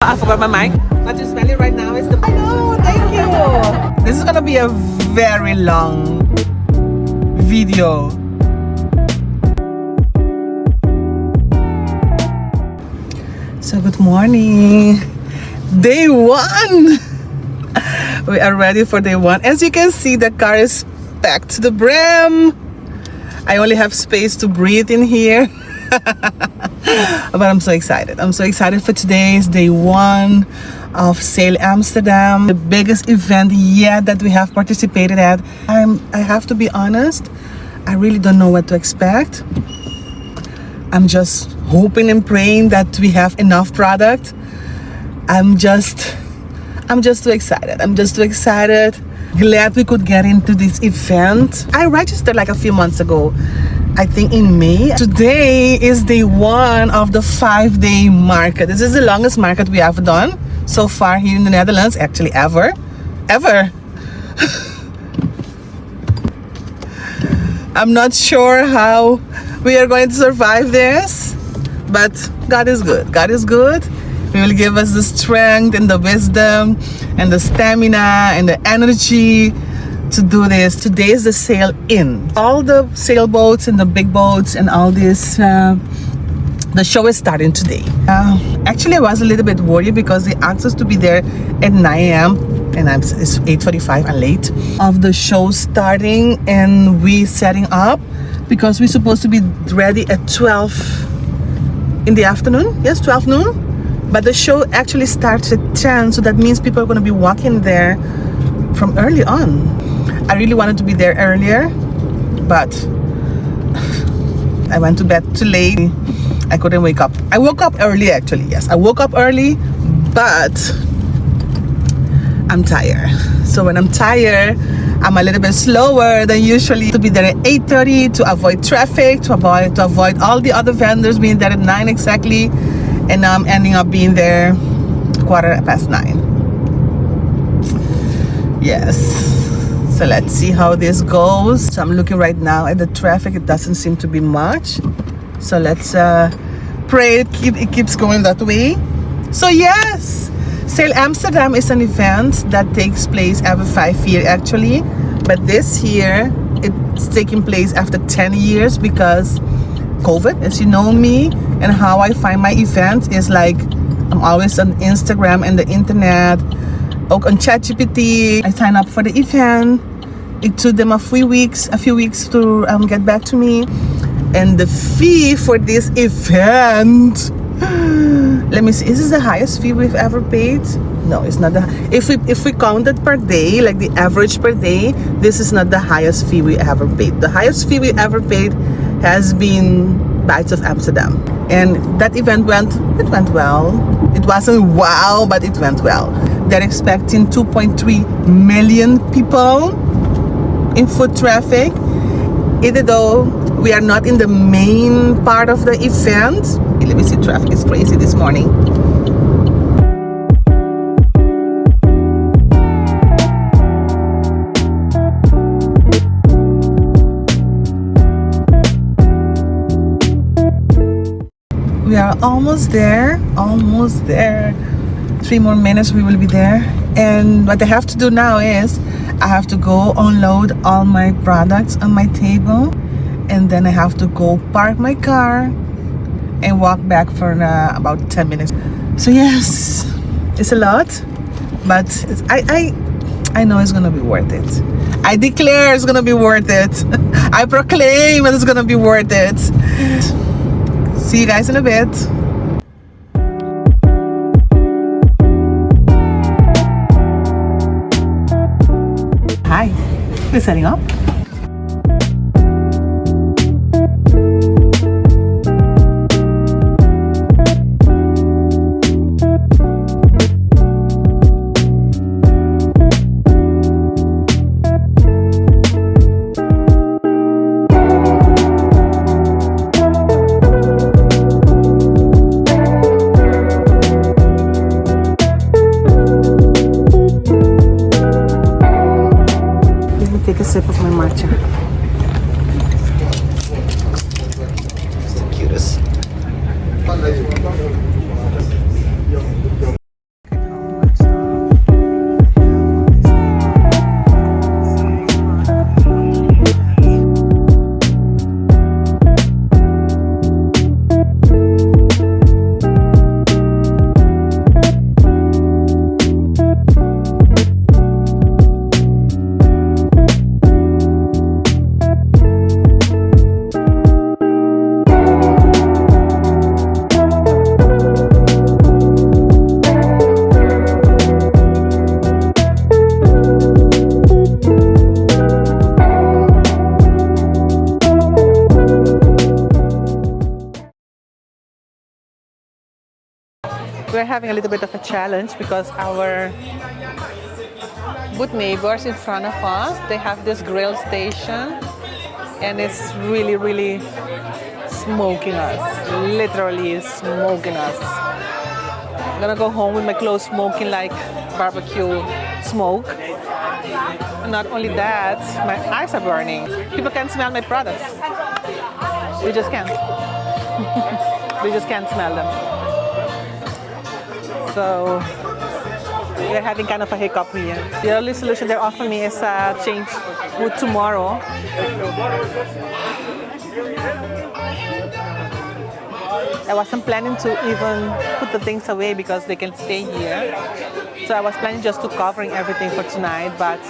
I forgot my mic. What you smelling right now is the... I know, thank you. This is gonna be a very long video. So good morning. Day one. We are ready for day one. As you can see, the car is packed to the brim. I only have space to breathe in here. But I'm so excited. I'm so excited for today's day one of SAIL Amsterdam, the biggest event yet that we have participated at. I have to be honest, I really don't know what to expect. I'm just hoping and praying that we have enough product. I'm just too excited. I'm just too excited. Glad we could get into this event. I registered like a few months ago, I think in May. Today is day one of the 5-day market. This is the longest market we have done so far here in the Netherlands, actually ever. I'm not sure how we are going to survive this, but God is good. God is good. He will give us the strength and the wisdom and the stamina and the energy to do this. Today is the sail in. All the sailboats and the big boats and all this, the show is starting today. Actually, I was a little bit worried because they asked us to be there at 9 a.m. and it's 8:45 and late of the show starting, and we setting up because we're supposed to be ready at 12 in the afternoon. Yes, 12 noon. But the show actually starts at 10, so that means people are going to be walking there from early on. I really wanted to be there earlier, but I went to bed too late. I couldn't wake up. I woke up early actually, yes. I woke up early, but I'm tired. So when I'm tired, I'm a little bit slower than usually to be there at 8:30 to avoid traffic, to avoid all the other vendors being there at 9 exactly. And now I'm ending up being there 9:15. Yes. So let's see how this goes. So I'm looking right now at the traffic. It doesn't seem to be much. So let's pray it keeps going that way. So yes, SAIL Amsterdam is an event that takes place every 5 years actually. But this year, it's taking place after 10 years because COVID, as you know me, and how I find my events is like I'm always on Instagram and the internet, ook on ChatGPT. I sign up for the event. It took them a few weeks to get back to me. And the fee for this event, let me see, is this the highest fee we've ever paid? No, it's not. If we count it per day, like the average per day, this is not the highest fee we ever paid. The highest fee we ever paid has been Bites of Amsterdam, and that event went well. It wasn't wow, but it went well. They're expecting 2.3 million people in foot traffic, even though we are not in the main part of the event. Let me see, traffic is crazy this morning. We are almost there. 3 more minutes we will be there. And what I have to do now is I have to go unload all my products on my table, and then I have to go park my car and walk back for about 10 minutes. So yes, it's a lot, but I know it's gonna be worth it. I declare it's gonna be worth it. I proclaim it's gonna be worth it. See you guys in a bit. Hi, we're setting up. Take a sip of my martini. having a little bit of a challenge because our good neighbors in front of us, they have this grill station and it's really, really smoking us, literally smoking us. I'm gonna go home with my clothes smoking like barbecue smoke. And not only that, my eyes are burning. People can smell my products. We just can't. We just can't smell them. So we're having kind of a hiccup here. The only solution they're offering me is change food tomorrow. I wasn't planning to even put the things away because they can stay here. So I was planning just to covering everything for tonight, but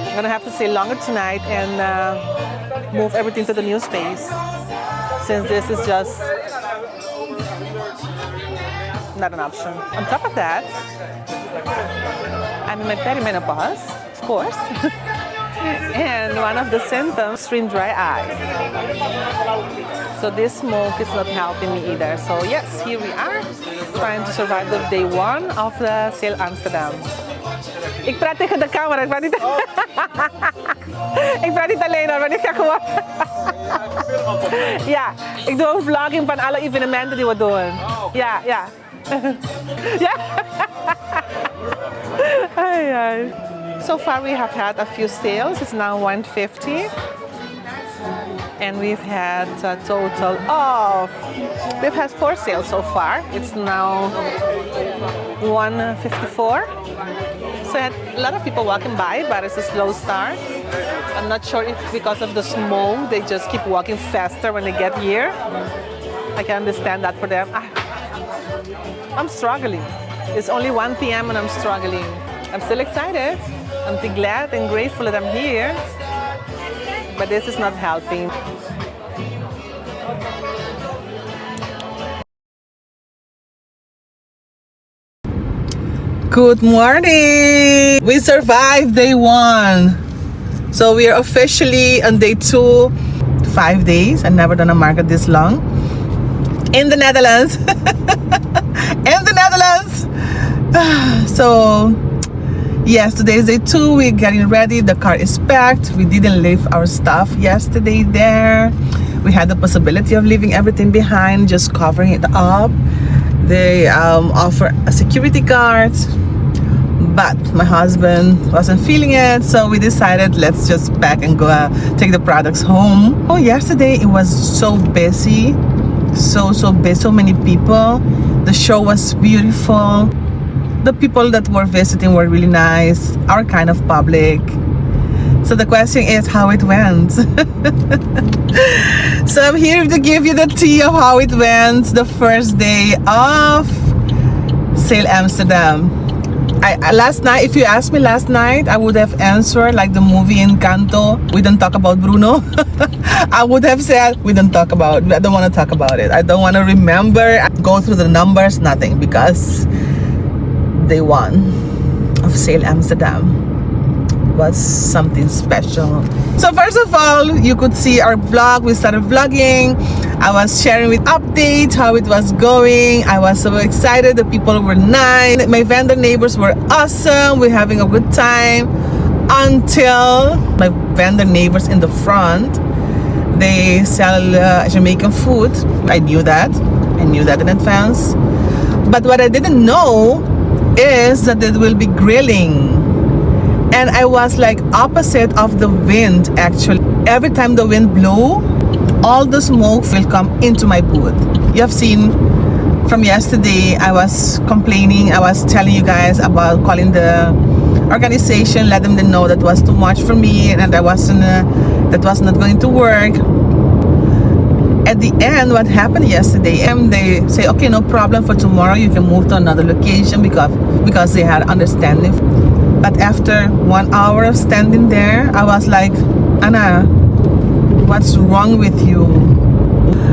I'm gonna have to stay longer tonight and move everything to the new space, since this is just not an option. On top of that, I'm in my perimenopause, of course. And one of the symptoms, extreme dry eye. So this smoke is not helping me either. So yes, here we are, trying to survive the day one of the SAIL Amsterdam. Ik praat tegen de camera, ik praat niet, ik praat niet alleen hoor, maar ik ga gewoon. Ja, ik doe een vlogging van alle evenementen die we doen. Ja, ja. Ja. Ai, ai. So far we have had a few sales. It's now 150. And we've had a total of, we've had 4 sales so far. It's now 154. So I had a lot of people walking by, but it's a slow start. I'm not sure if because of the smoke, they just keep walking faster when they get here. I can understand that for them. I'm struggling. It's only 1 p.m. and I'm struggling. I'm still excited. I'm still glad and grateful that I'm here, but this is not helping. Good morning! We survived day 1. So we are officially on day 2, 5 days. I've never done a market this long. In the Netherlands. In the Netherlands! So, yes, today is day 2. We're getting ready. The car is packed. We didn't leave our stuff yesterday there. We had the possibility of leaving everything behind, just covering it up. They offer a security guard, but my husband wasn't feeling it, so we decided let's just pack and go take the products home. Oh, yesterday it was so busy, so busy, so many people. The show was beautiful. The people that were visiting were really nice, our kind of public. So the question is how it went. So I'm here to give you the tea of how it went the first day of SAIL Amsterdam. Last night, if you asked me last night, I would have answered like the movie Encanto. We don't talk about Bruno. I would have said I don't want to talk about it. I don't want to remember, go through the numbers, nothing, because day 1 of SAIL Amsterdam was something special. So first of all, you could see our vlog. We started vlogging. I was sharing with updates how it was going. I was so excited. The people were nice. My vendor neighbors were awesome. We're having a good time until my vendor neighbors in the front, they sell Jamaican food. I knew that in advance. But what I didn't know is that they will be grilling. And I was like opposite of the wind actually. Every time the wind blew, all the smoke will come into my booth. You have seen from yesterday, I was complaining. I was telling you guys about calling the organization, let them know that was too much for me and that was not going to work. At the end, what happened yesterday, they say, okay, no problem, for tomorrow you can move to another location because they had understanding. But after 1 hour of standing there, I was like, Anna, what's wrong with you?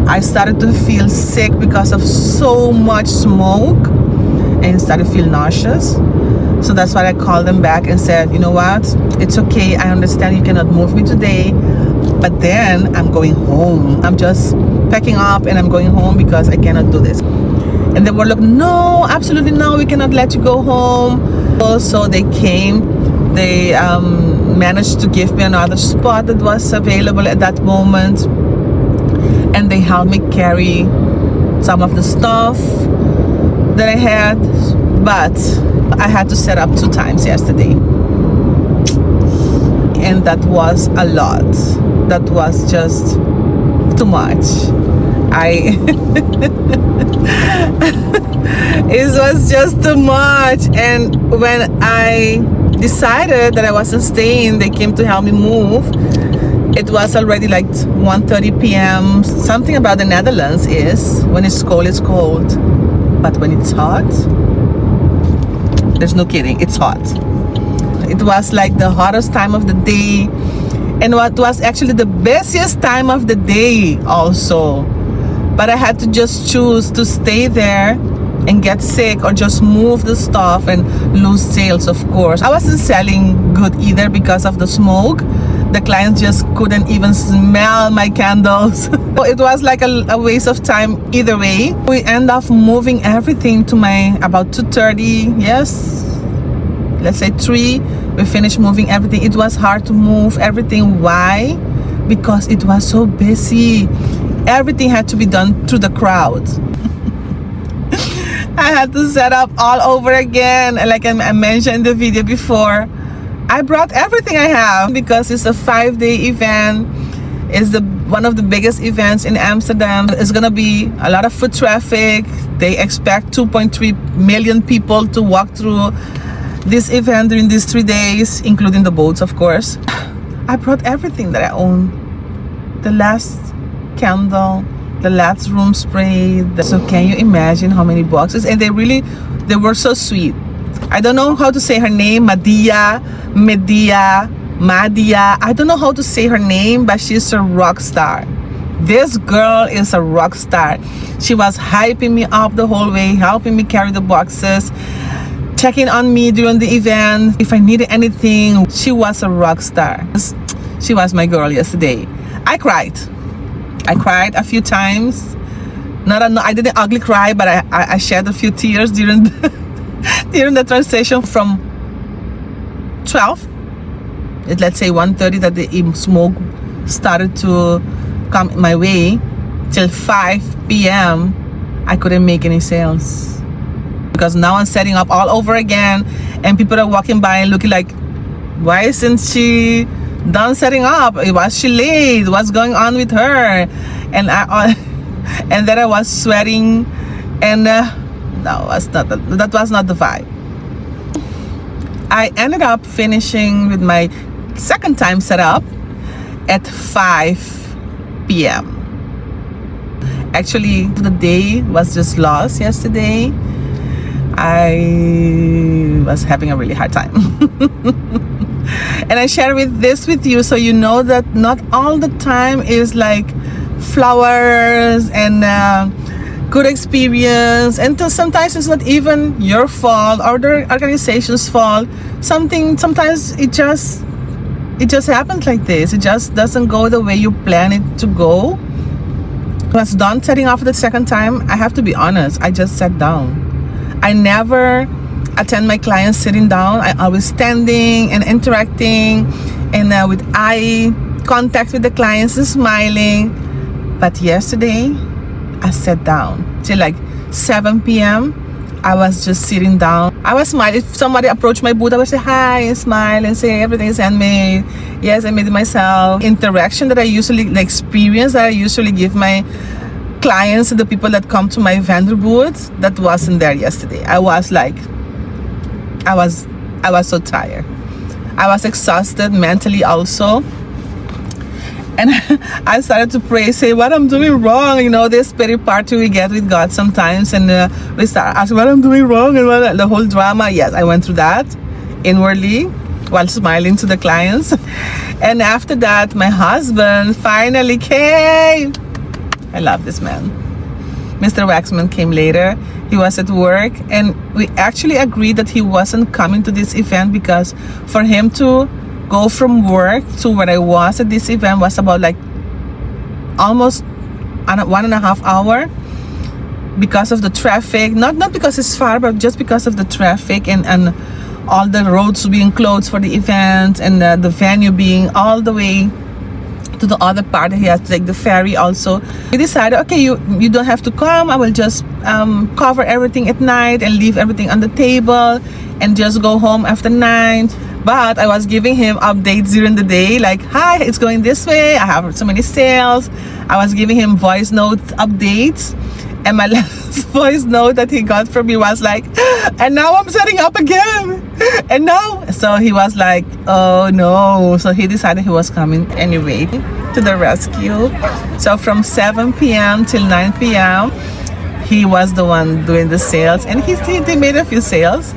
I started to feel sick because of so much smoke and started to feel nauseous. So that's why I called them back and said, you know what? It's okay. I understand you cannot move me today, but then I'm going home. I'm just packing up and I'm going home because I cannot do this. And they were like, no, absolutely no, we cannot let you go home. Also, they came, they managed to give me another spot that was available at that moment. And they helped me carry some of the stuff that I had. But I had to set up 2 times yesterday. And that was a lot. That was just too much. It was just too much. And when I decided that I wasn't staying, they came to help me move. It was already like 1:30 p.m. Something about the Netherlands is when it's cold, but when it's hot, there's no kidding, it's hot. It was like the hottest time of the day, and what was actually the busiest time of the day also. But I had to just choose to stay there and get sick, or just move the stuff and lose sales, of course. I wasn't selling good either because of the smoke. The clients just couldn't even smell my candles. So it was like a waste of time either way. We end up moving everything to about 2:30, yes, let's say 3. We finished moving everything. It was hard to move everything. Why? Because it was so busy. Everything had to be done through the crowd. I had to set up all over again. Like I mentioned in the video before, I brought everything I have because it's a 5-day event. It's one of the biggest events in Amsterdam. It's gonna be a lot of foot traffic. They expect 2.3 million people to walk through this event during these 3 days, including the boats, of course. I brought everything that I own. The last candle, the last room spray. So can you imagine how many boxes? And they were so sweet. I don't know how to say her name, Madia. I don't know how to say her name, but she's a rock star. This girl is a rock star. She was hyping me up the whole way, helping me carry the boxes, checking on me during the event. If I needed anything, she was a rock star. She was my girl yesterday. I cried a few times. I didn't ugly cry, but I shed a few tears during the transition from 12, let's say 1:30, that the smoke started to come my way, till 5 p.m. I couldn't make any sales because now I'm setting up all over again, and people are walking by and looking like, why isn't she done setting up? Was she late? What's going on with her? And and then I was sweating, and no, that was not the vibe. I ended up finishing with my second time setup at 5 p.m. Actually, the day was just lost yesterday. I was having a really hard time. And I share this with you so you know that not all the time is like flowers and good experience, and sometimes it's not even your fault or the organization's fault. Sometimes it just happens like this. It just doesn't go the way you plan it to go. I was done setting off the second time. I have to be honest, I just sat down. I never attend my clients sitting down. I always standing and interacting, and with eye contact with the clients and smiling. But yesterday I sat down till like 7 p.m. I was just sitting down. I was smiling. If somebody approached my booth, I would say hi and smile and say everything is handmade. Yes, I made it myself. Interaction that I usually experience, that I usually give my clients and the people that come to my vendor booth, that wasn't there yesterday. I was so tired. I was exhausted mentally also. And I started to pray, say what I'm doing wrong. You know, this pity party we get with God sometimes, and we start asking what I'm doing wrong and the whole drama. Yes, I went through that inwardly while smiling to the clients. And after that, my husband finally came. I love this man. Mr. Waxman came later. He was at work, and we actually agreed that he wasn't coming to this event because for him to go from work to where I was at this event was about like almost 1.5 hours. because of the traffic, not because it's far, but just because of the traffic and all the roads being closed for the event, and the venue being all the way to the other part. He has to take the ferry also. We decided, okay, you don't have to come. I will just cover everything at night and leave everything on the table and just go home after 9. But I was giving him updates during the day, like, hi, it's going this way, I have so many sales. I was giving him voice note updates, and my last voice note that he got from me was like, and now I'm setting up again, and now. So he was like, oh no. So he decided he was coming anyway to the rescue. So from 7 p.m. till 9 p.m. he was the one doing the sales, and he made a few sales.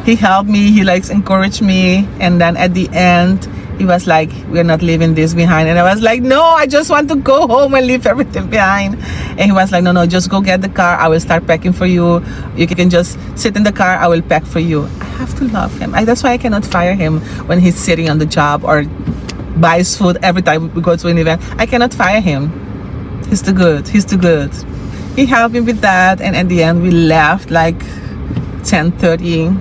He helped me, he likes encouraged me, and then at the end he was like, we're not leaving this behind. And I was like, no, I just want to go home and leave everything behind. And he was like, no, just go get the car, I will start packing for you. You can just sit in the car, I will pack for you. I have to love him. That's why I cannot fire him when he's sitting on the job or buys food every time we go to an event. I cannot fire him. He's too good. He helped me with that, and at the end we left like 10:30,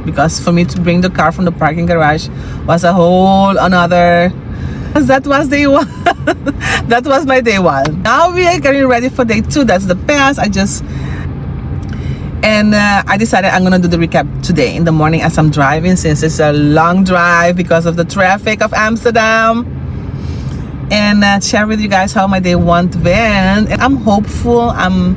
because for me to bring the car from the parking garage was a whole another. That was day 1. That was my day 1. Now we are getting ready for day 2. That's the best. I decided I'm gonna do the recap today in the morning as I'm driving, since it's a long drive because of the traffic of Amsterdam, and share with you guys how my day 1 went. And I'm hopeful. I'm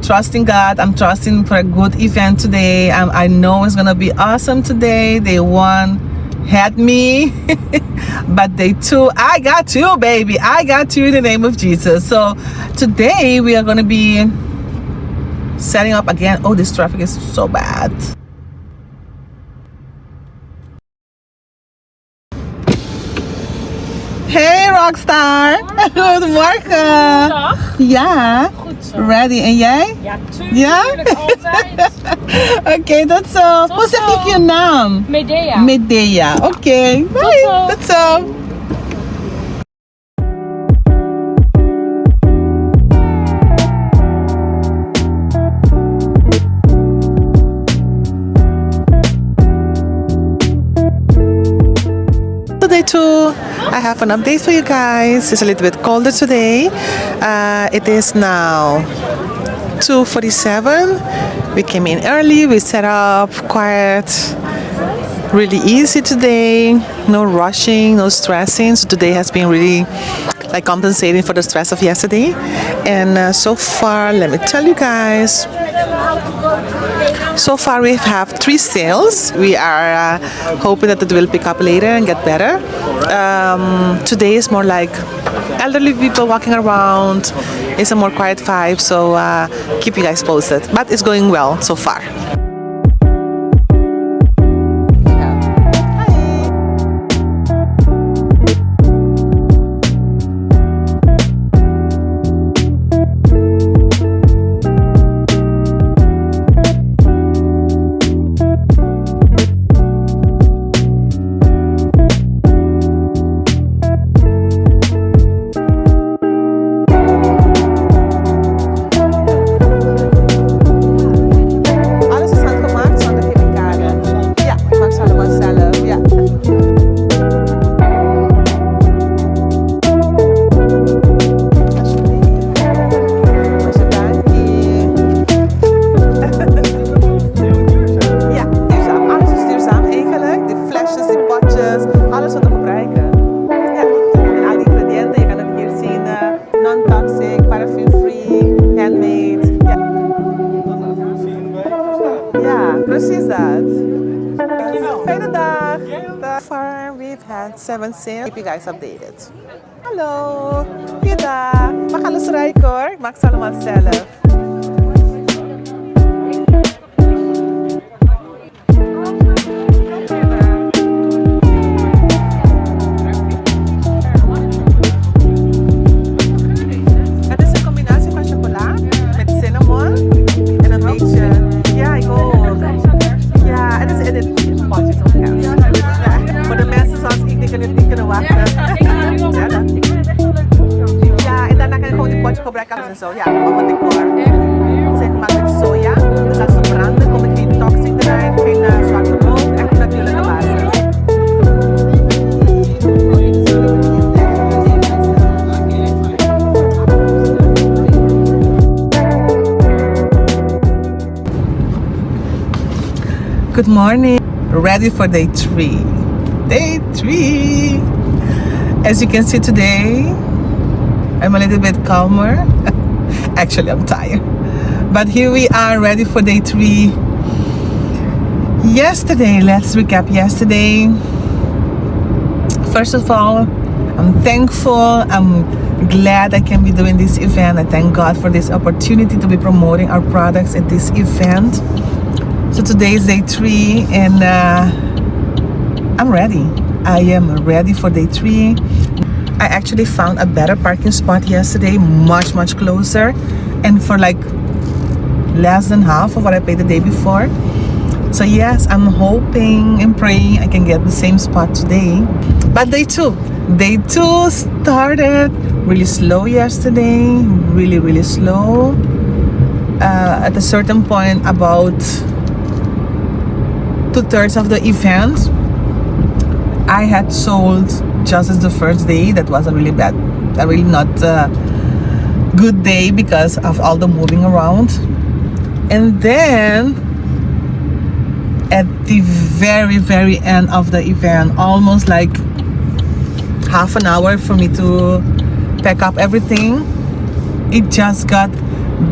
trusting God. I'm trusting for a good event today. I know it's gonna be awesome today. Day 1 had me, but day 2, I got you, baby. I got you in the name of Jesus. So today we are gonna be setting up again. Oh, this traffic is so bad. Hey Rockstar! Goedemorgen! Dag. Ja, Goed zo. ready. En jij? Ja, Ja? tuurlijk, altijd. Oké, tot zo. Tot Hoe zeg zo. ik je naam? Medea. Medea. Oké, bye. zo. Tot zo. Day 2, I have an update for you guys. It's a little bit colder today. It is now 2:47. We came in early, we set up quiet, really easy today, no rushing, no stressing. So today has been really like compensating for the stress of yesterday. And so far, let me tell you guys, so far we have 3 sales. We are hoping that it will pick up later and get better. Today is more like elderly people walking around. It's a more quiet vibe, so keep you guys posted. But it's going well so far. Precies dat. Fijne dag. So far we've had 7 sales. Keep you guys updated. Hallo. Goeiedag. We gaan eens rijden hoor. Ik maak ze allemaal zelf. Het is een combinatie van chocola met cinnamon en een beetje, ja, ik ook. Ja, en het is in het potje zo gaan. Ja, voor de mensen zoals ik die kunnen wachten. Ja, en daarna kan je gewoon die potje gebruiken en zo. Ja, op het decor. Good morning. Ready for day 3. Day 3. As you can see today, I'm a little bit calmer. Actually, I'm tired. But here we are, ready for day 3. Yesterday, let's recap yesterday. First of all, I'm thankful. I'm glad I can be doing this event. I thank God for this opportunity to be promoting our products at this event. So today is day 3 and I'm ready. I am ready for day 3. I actually found a better parking spot yesterday, much closer, and for like less than half of what I paid the day before. So yes, I'm hoping and praying I can get the same spot today. But day 2 started really slow yesterday, really slow. At a certain point, about 2/3 of the event, I had sold just as the first day. That was a really not good day because of all the moving around. And then at the very end of the event, almost like half an hour for me to pack up everything, it just got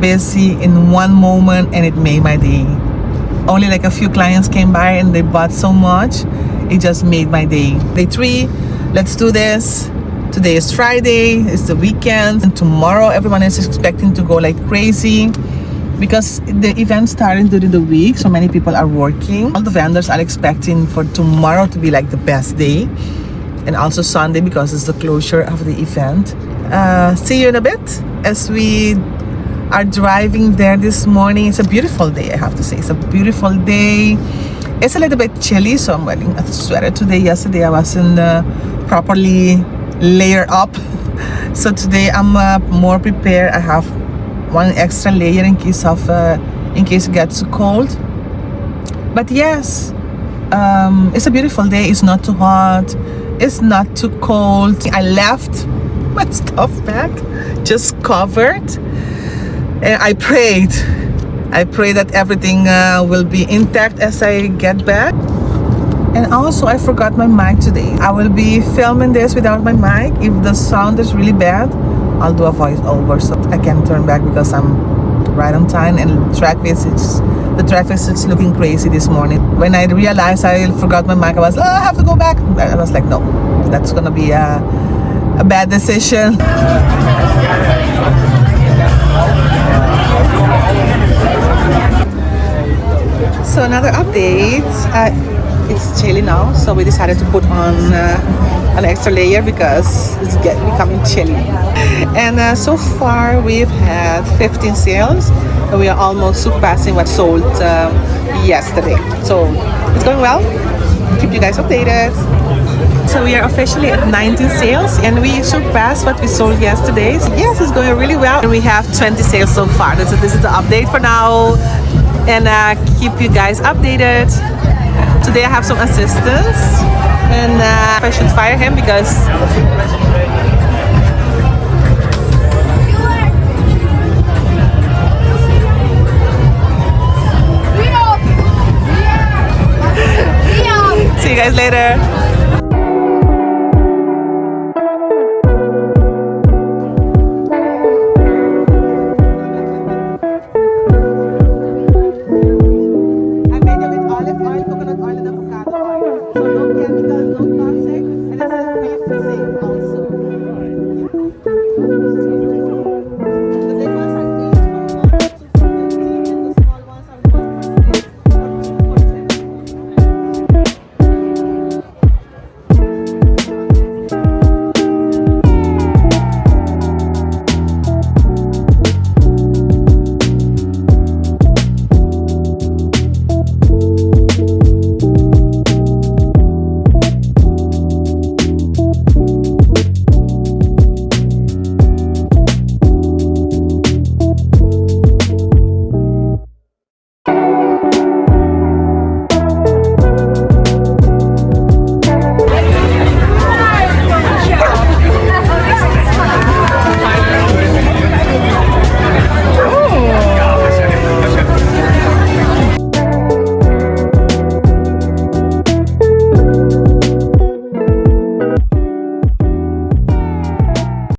busy in one moment and it made my day. Only like a few clients came by and they bought so much, it just made my day. Day 3, let's do this. Today is Friday, it's the weekend, and tomorrow everyone is expecting to go like crazy because the event started during the week, so many people are working. All the vendors are expecting for tomorrow to be like the best day, and also Sunday because it's the closure of the event. See you in a bit as we are driving there this morning. It's a beautiful day, I have to say. It's a beautiful day. It's a little bit chilly, so I'm wearing a sweater today. Yesterday I wasn't properly layered up, so today I'm more prepared. I have one extra layer in case it gets too cold. But yes, it's a beautiful day. It's not too hot, it's not too cold. I left my stuff back just covered, and I prayed that everything will be intact as I get back. And also I forgot my mic today. I will be filming this without my mic. If the sound is really bad, I'll do a voiceover so I can turn back because I'm right on time, and the traffic is looking crazy this morning. When I realized I forgot my mic, I was, I have to go back. I was like, no, that's gonna be a bad decision. So another update, it's chilly now, so we decided to put on an extra layer because it's becoming chilly. And so far we've had 15 sales and we are almost surpassing what sold yesterday. So it's going well. Keep you guys updated. So we are officially at 19 sales and we surpassed what we sold yesterday. So yes, it's going really well. And we have 20 sales so far. This is the update for now. And keep you guys updated. Today I have some assistants, and I should fire him because see you guys later.